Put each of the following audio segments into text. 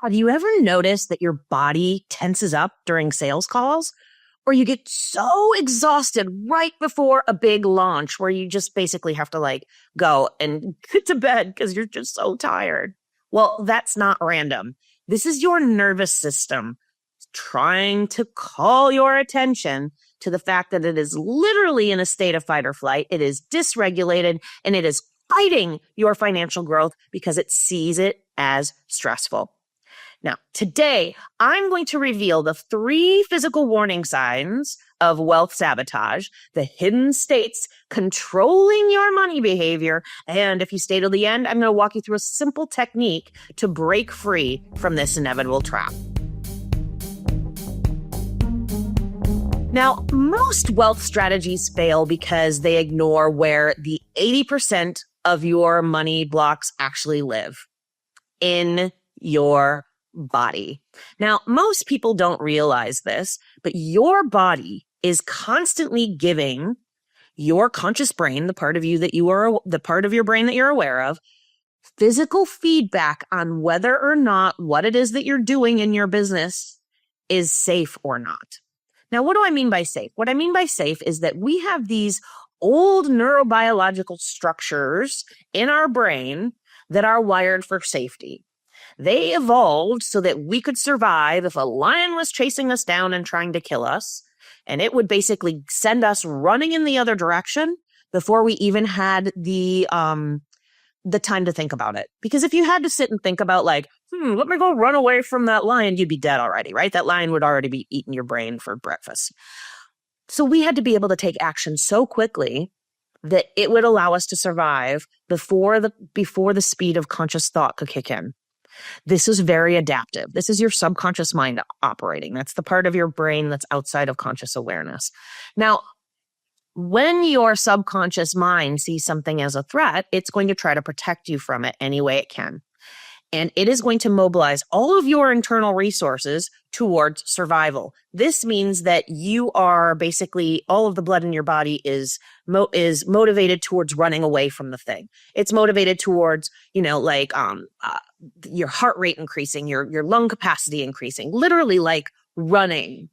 Have you ever noticed that your body tenses up during sales calls? Or you get so exhausted right before a big launch where you just basically have to go and get to bed because you're just so tired? Well, that's not random. This is your nervous system trying to call your attention to the fact that it is literally in a state of fight or flight. It is dysregulated and it is fighting your financial growth because it sees it as stressful. Now, today, I'm going to reveal the 3 physical warning signs of wealth sabotage, the hidden states controlling your money behavior, and if you stay till the end, I'm going to walk you through a simple technique to break free from this inevitable trap. Now, most wealth strategies fail because they ignore where the 80% of your money blocks actually live, in your body. Now, most people don't realize this, but your body is constantly giving your conscious brain, the part of you that you are, the part of your brain that you're aware of, physical feedback on whether or not what it is that you're doing in your business is safe or not. Now, what do I mean by safe? What I mean by safe is that we have these old neurobiological structures in our brain that are wired for safety. They evolved so that we could survive if a lion was chasing us down and trying to kill us, and it would basically send us running in the other direction before we even had the time to think about it. Because if you had to sit and think about let me go run away from that lion, you'd be dead already, right? That lion would already be eating your brain for breakfast. So we had to be able to take action so quickly that it would allow us to survive before the speed of conscious thought could kick in. This is very adaptive. This is your subconscious mind operating. That's the part of your brain that's outside of conscious awareness. Now, when your subconscious mind sees something as a threat, it's going to try to protect you from it any way it can. And it is going to mobilize all of your internal resources towards survival. This means that you are basically, all of the blood in your body is motivated towards running away from the thing. It's motivated towards, your heart rate increasing, your lung capacity increasing, literally running,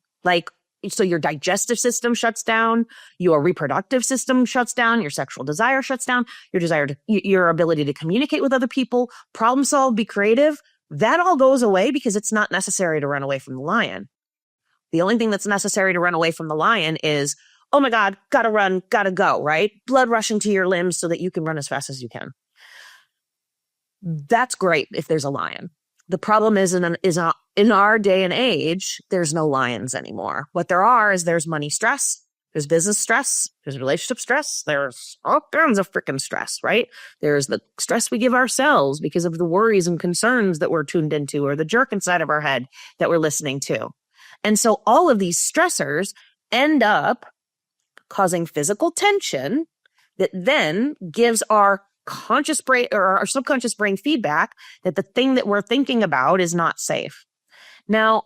so your digestive system shuts down, your reproductive system shuts down, your sexual desire shuts down, your ability to communicate with other people, problem solve, be creative, that all goes away because it's not necessary to run away from the lion. The only thing that's necessary to run away from the lion is, oh my God, gotta run, gotta go, right? Blood rushing to your limbs so that you can run as fast as you can. That's great if there's a lion. The problem is in our day and age, there's no lions anymore. What there is there's money stress, there's business stress, there's relationship stress, there's all kinds of freaking stress, right? There's the stress we give ourselves because of the worries and concerns that we're tuned into, or the jerk inside of our head that we're listening to. And so all of these stressors end up causing physical tension that then gives our conscious brain or our subconscious brain feedback that the thing that we're thinking about is not safe. Now,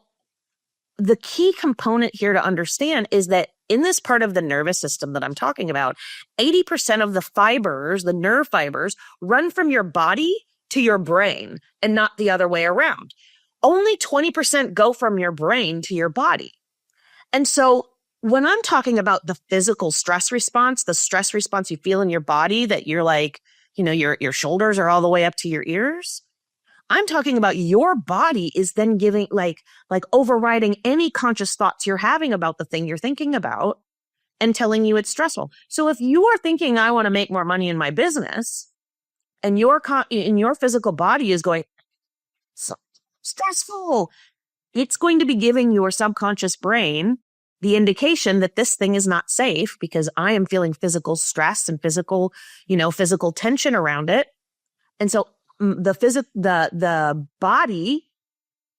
the key component here to understand is that in this part of the nervous system that I'm talking about, 80% of the fibers, the nerve fibers, run from your body to your brain and not the other way around. Only 20% go from your brain to your body. And so when I'm talking about the physical stress response, the stress response you feel in your body that you're your shoulders are all the way up to your ears, I'm talking about your body is then giving overriding any conscious thoughts you're having about the thing you're thinking about and telling you it's stressful. So if you are thinking, I want to make more money in my business, and your physical body is going, so stressful, it's going to be giving your subconscious brain the indication that this thing is not safe because I am feeling physical stress and physical tension around it. And so the body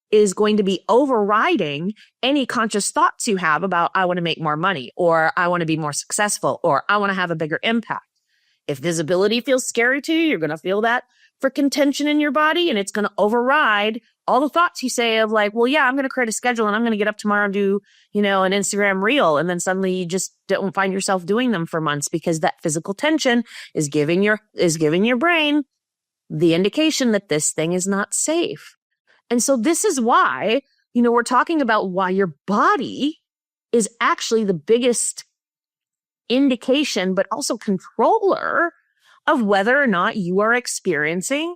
is going to be overriding any conscious thoughts you have about, I want to make more money, or I want to be more successful, or I want to have a bigger impact. If visibility feels scary to you, you're going to feel that freaking tension in your body, and it's going to override all the thoughts you say of well, yeah, I'm going to create a schedule and I'm going to get up tomorrow and do, an Instagram reel. And then suddenly you just don't find yourself doing them for months because that physical tension is giving your brain the indication that this thing is not safe. And so this is why, we're talking about why your body is actually the biggest indication, but also controller of whether or not you are experiencing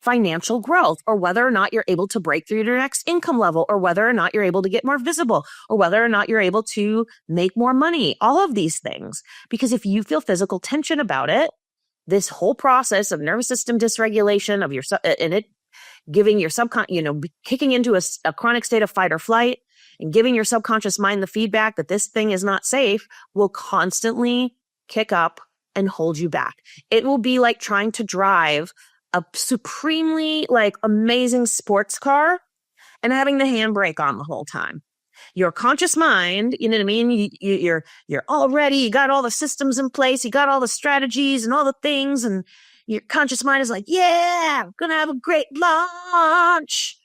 financial growth, or whether or not you're able to break through your next income level, or whether or not you're able to get more visible, or whether or not you're able to make more money, all of these things. Because if you feel physical tension about it, this whole process of nervous system dysregulation of your, and it giving your kicking into a chronic state of fight or flight and giving your subconscious mind the feedback that this thing is not safe, will constantly kick up and hold you back. It will be like trying to drive a supremely amazing sports car and having the handbrake on the whole time. Your conscious mind, you know what I mean? You're all ready. You got all the systems in place. You got all the strategies and all the things. And your conscious mind is like, yeah, I'm going to have a great launch.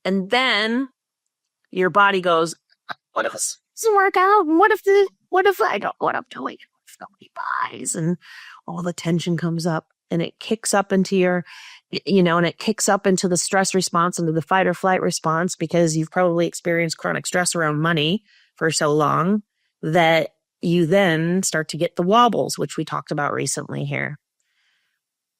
And then your body goes, what if this doesn't work out? And what if I don't know what I'm doing? What if nobody buys? And all the tension comes up. And it kicks up into and it kicks up into the stress response, into the fight or flight response, because you've probably experienced chronic stress around money for so long that you then start to get the wobbles, which we talked about recently here.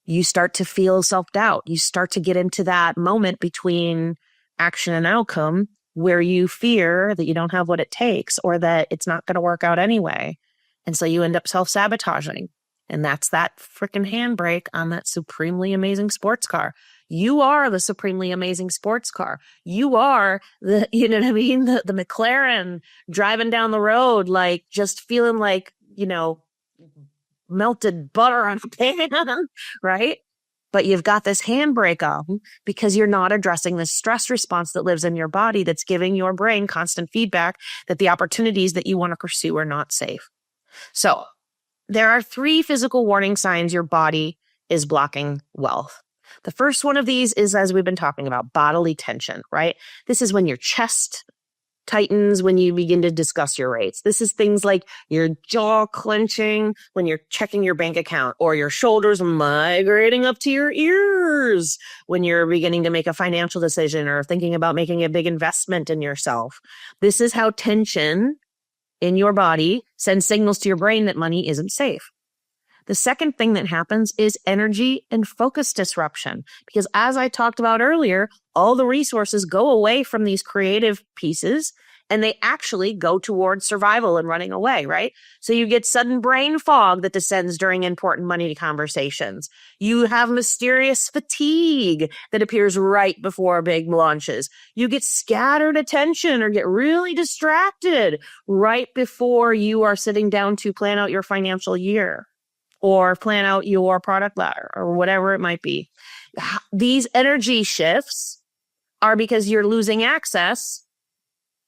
You start to feel self-doubt. You start to get into that moment between action and outcome where you fear that you don't have what it takes, or that it's not going to work out anyway. And so you end up self-sabotaging. And that's that freaking handbrake on that supremely amazing sports car. You are the supremely amazing sports car. You are the, the McLaren driving down the road, just feeling like, melted butter on a pan, right? But you've got this handbrake on because you're not addressing the stress response that lives in your body that's giving your brain constant feedback that the opportunities that you want to pursue are not safe. So there are 3 physical warning signs your body is blocking wealth. The first one of these is, as we've been talking about, bodily tension, right? This is when your chest tightens when you begin to discuss your rates. This is things like your jaw clenching when you're checking your bank account, or your shoulders migrating up to your ears when you're beginning to make a financial decision or thinking about making a big investment in yourself. This is how tension in your body sends signals to your brain that money isn't safe. The second thing that happens is energy and focus disruption. Because as I talked about earlier, all the resources go away from these creative pieces and they actually go towards survival and running away, right? So you get sudden brain fog that descends during important money conversations. You have mysterious fatigue that appears right before big launches. You get scattered attention or get really distracted right before you are sitting down to plan out your financial year or plan out your product ladder or whatever it might be. These energy shifts are because you're losing access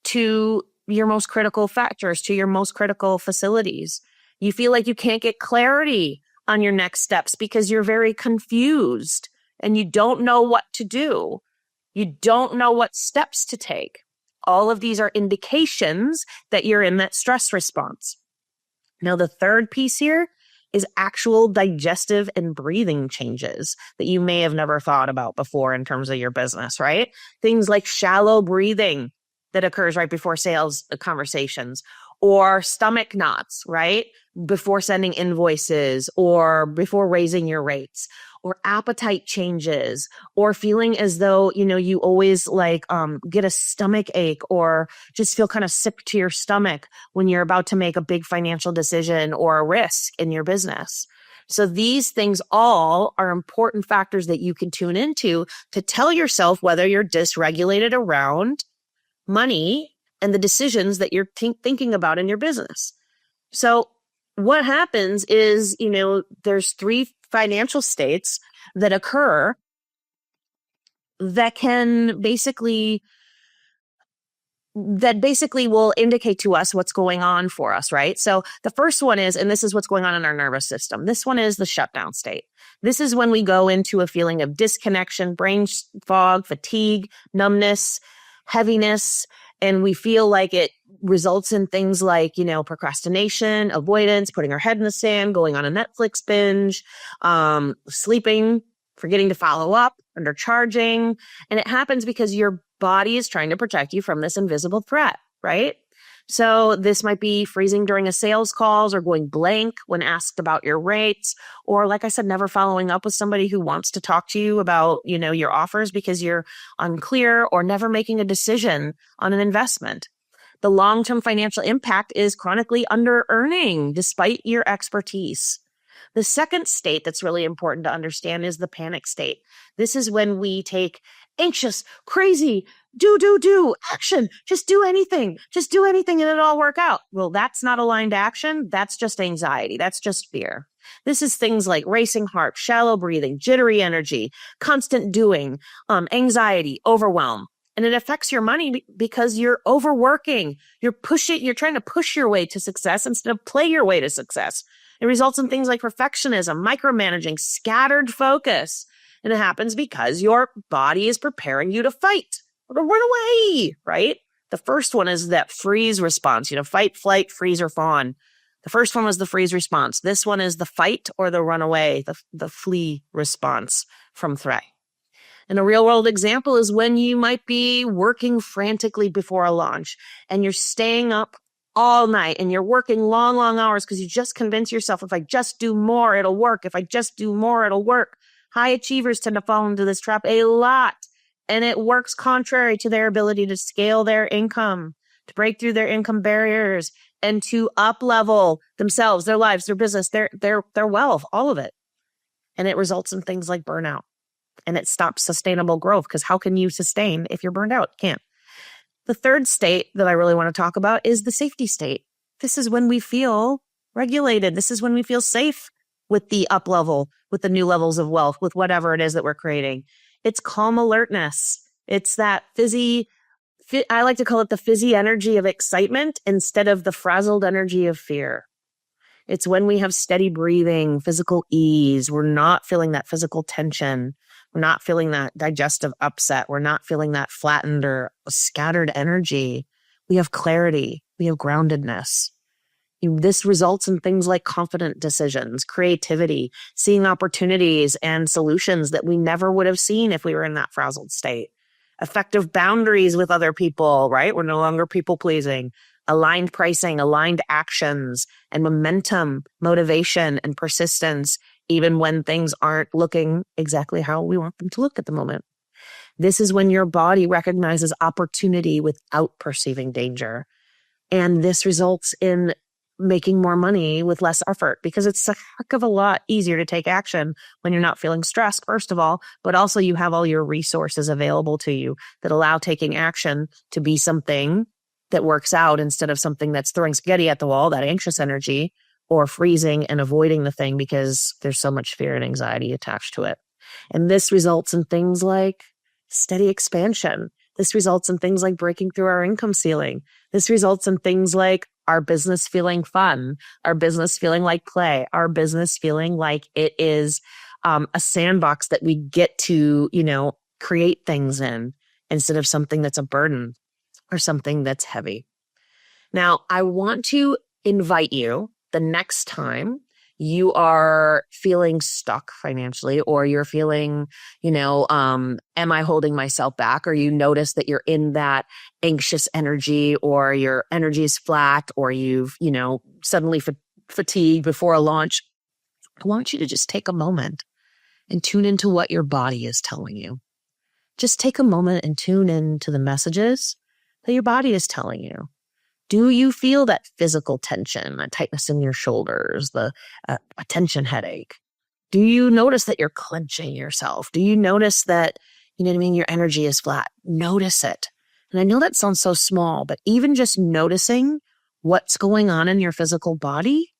to your most critical factors, to your most critical facilities. You feel like you can't get clarity on your next steps because you're very confused and you don't know what to do. You don't know what steps to take. All of these are indications that you're in that stress response. Now, the third piece here is actual digestive and breathing changes that you may have never thought about before in terms of your business, right? Things like shallow breathing that occurs right before sales conversations, or stomach knots, right? Before sending invoices or before raising your rates, or appetite changes, or feeling as though, you always get a stomach ache or just feel kind of sick to your stomach when you're about to make a big financial decision or a risk in your business. So these things all are important factors that you can tune into to tell yourself whether you're dysregulated around money and the decisions that you're thinking about in your business. So what happens is, there's 3 financial states that occur that can basically will indicate to us what's going on for us, right? So the first one is, and this is what's going on in our nervous system. This one is the shutdown state. This is when we go into a feeling of disconnection, brain fog, fatigue, numbness, heaviness, and we feel like it results in things like, procrastination, avoidance, putting our head in the sand, going on a Netflix binge, sleeping, forgetting to follow up, undercharging. And it happens because your body is trying to protect you from this invisible threat, right? So this might be freezing during a sales calls or going blank when asked about your rates, or like I said, never following up with somebody who wants to talk to you about, your offers because you're unclear, or never making a decision on an investment. The long-term financial impact is chronically under-earning despite your expertise. The second state that's really important to understand is the panic state. This is when we take anxious, crazy, do, action, just do anything and it'll all work out. Well, that's not aligned action. That's just anxiety. That's just fear. This is things like racing heart, shallow breathing, jittery energy, constant doing, anxiety, overwhelm. And it affects your money because you're overworking. You're trying to push your way to success instead of play your way to success. It results in things like perfectionism, micromanaging, scattered focus. And it happens because your body is preparing you to fight or to run away, right? The first one is that freeze response, fight, flight, freeze, or fawn. The first one was the freeze response. This one is the fight or the run away, the flee response from threat. And a real world example is when you might be working frantically before a launch and you're staying up all night and you're working long, long hours because you just convince yourself, if I just do more, it'll work. If I just do more, it'll work. High achievers tend to fall into this trap a lot, and it works contrary to their ability to scale their income, to break through their income barriers, and to up-level themselves, their lives, their business, their wealth, all of it. And it results in things like burnout. And it stops sustainable growth, because how can you sustain if you're burned out? Can't. The third state that I really want to talk about is the safety state. This is when we feel regulated. This is when we feel safe with the up level, with the new levels of wealth, with whatever it is that we're creating. It's calm alertness. It's that I like to call it the fizzy energy of excitement instead of the frazzled energy of fear. It's when we have steady breathing, physical ease. We're not feeling that physical tension. We're not feeling that digestive upset. We're not feeling that flattened or scattered energy. We have clarity. We have groundedness. This results in things like confident decisions, creativity, seeing opportunities and solutions that we never would have seen if we were in that frazzled state. Effective boundaries with other people, right? We're no longer people pleasing. Aligned pricing, aligned actions, and momentum, motivation, and persistence, even when things aren't looking exactly how we want them to look at the moment. This is when your body recognizes opportunity without perceiving danger. And this results in making more money with less effort, because it's a heck of a lot easier to take action when you're not feeling stressed, first of all, but also you have all your resources available to you that allow taking action to be something that works out instead of something that's throwing spaghetti at the wall, that anxious energy, or freezing and avoiding the thing because there's so much fear and anxiety attached to it. And this results in things like steady expansion. This results in things like breaking through our income ceiling. This results in things like our business feeling fun, our business feeling like play, our business feeling like it is a sandbox that we get to, create things in, instead of something that's a burden or something that's heavy. Now, I want to invite you the next time you are feeling stuck financially, or you're feeling, am I holding myself back? Or you notice that you're in that anxious energy, or your energy is flat, or you've, suddenly fatigued before a launch. I want you to just take a moment and tune into what your body is telling you. Just take a moment and tune into the messages that your body is telling you. Do you feel that physical tension, that tightness in your shoulders, a tension headache? Do you notice that you're clenching yourself? Do you notice that, your energy is flat? Notice it. And I know that sounds so small, but even just noticing what's going on in your physical body,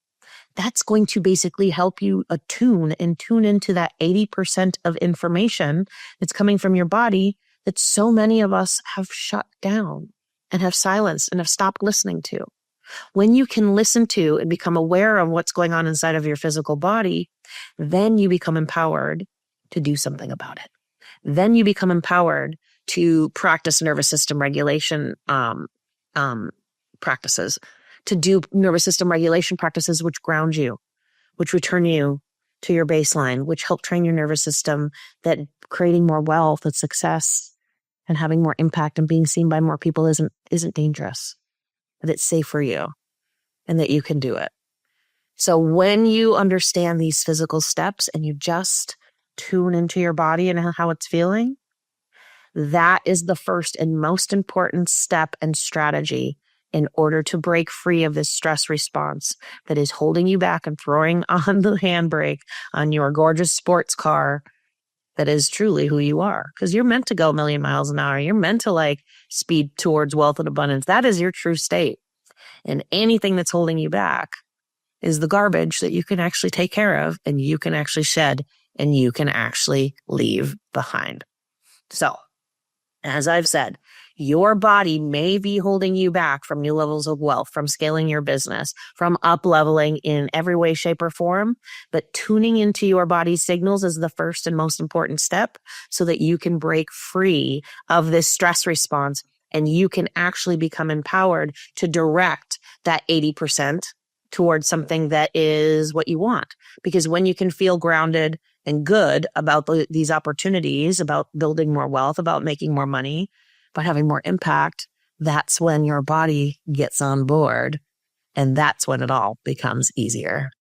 that's going to basically help you attune and tune into that 80% of information that's coming from your body that so many of us have shut down and have silenced and have stopped listening to. When you can listen to and become aware of what's going on inside of your physical body, then you become empowered to do something about it. Then you become empowered to practice nervous system regulation practices, to do nervous system regulation practices which ground you, which return you to your baseline, which help train your nervous system, that creating more wealth and success and having more impact and being seen by more people isn't dangerous, that it's safe for you and that you can do it. So when you understand these physical steps and you just tune into your body and how it's feeling, that is the first and most important step and strategy in order to break free of this stress response that is holding you back and throwing on the handbrake on your gorgeous sports car that is truly who you are. Because you're meant to go a million miles an hour. You're meant to like speed towards wealth and abundance. That is your true state. And anything that's holding you back is the garbage that you can actually take care of and you can actually shed and you can actually leave behind. So, as I've said, your body may be holding you back from new levels of wealth, from scaling your business, from up-leveling in every way, shape, or form. But tuning into your body's signals is the first and most important step so that you can break free of this stress response and you can actually become empowered to direct that 80% towards something that is what you want. Because when you can feel grounded and good about these opportunities, about building more wealth, about making more money, about having more impact, that's when your body gets on board. And that's when it all becomes easier.